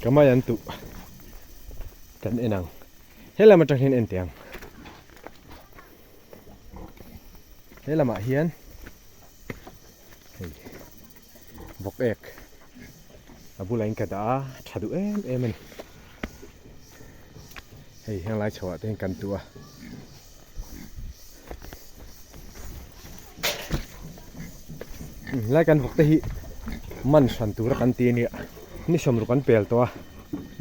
kamayan tu kan enang hela ma tanghin en tiang hela ma hian bok ek abulain ka da thadu em ani hei hang lai chawa ten kan tua lai kan bok te hi man san tur kan ti ni ni som ru kan pel to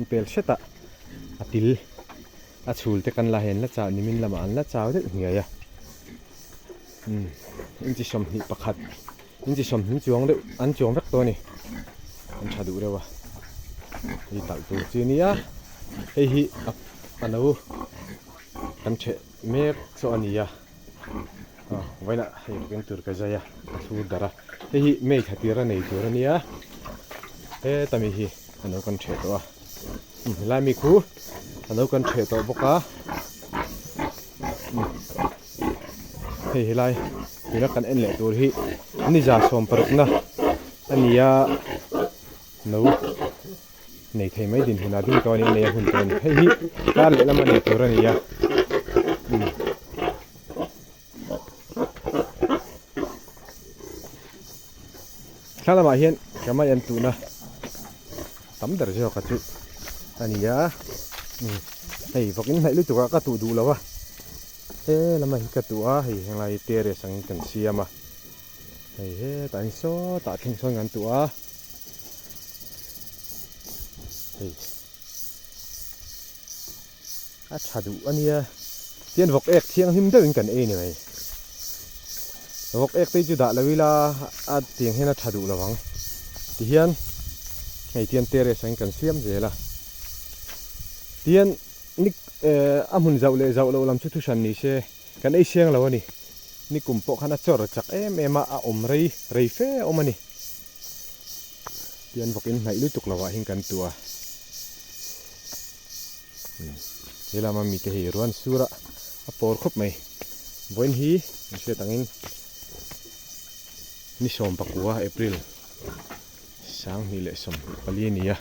pel seta atil achul te kan la hen la cha nimin lama an la chaw de ngia ya inchi som hi pakhat inchi som hin chuang de an chuang vek to ni an thadu rewa hi tal tu chi ni ya hei hi anu kan the mek so ania vaina hei ken tur ka jaya su dara hei hi mei khatira nei tur ania he tami hi anu kan the to lai mi khu anu kan the to boka hei lai ila kan en le tur hi ni ja som paruk na ania no nei thei mai din huna ding to ni nei hun to ni hei hi ka le lama nei tur ania khala ma hian kama yan tu na tam dar jo ka chu ania hei vokin nai lu tu ka tu du lawa he lama hi ka tu a hei hanglai tere sang kan siama hei he tan so ta thing so ngan tu a hei a thadu ania tian vok ek thiang him deuin kan e ni mai vok ek te chu da lawila a tiang hena thadu lawang ti hian hei tian tere sang kan siam jela tian nik amun zaule zaulo lam chu thu san ni se kan ei siang lawani ni kumpo khana chor chak ema a om rei fe omani tian vokin nai lu tuk lawa hing kan tua hela ma mi te hi ruan sura a por khop mai voin hi se tangin ni som pakua april sang ni le som pali nia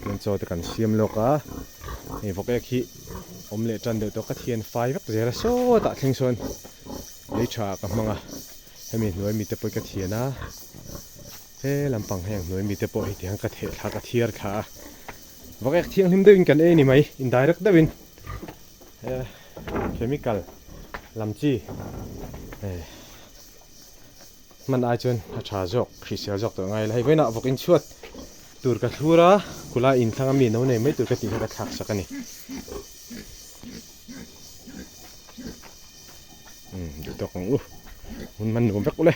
ken cho te kan siam loka ei vok ek hi om le tran de to ka thian 5 vek zera so ta thing son le tha ka manga hemi noi mi te poi ka thiana he lampang heng noi mi te po hi tiang ka the tha ka thiar kha vok ek thiang him dein kan e ni mai indirect dawin chemical lamchi man ai chun tha jok khrisel jok to ngai lai voina vokin chuat tur ka thura kula in thanga mi no nei mai tur ka ti ka thak sakani du to kong lu mun man no vek ule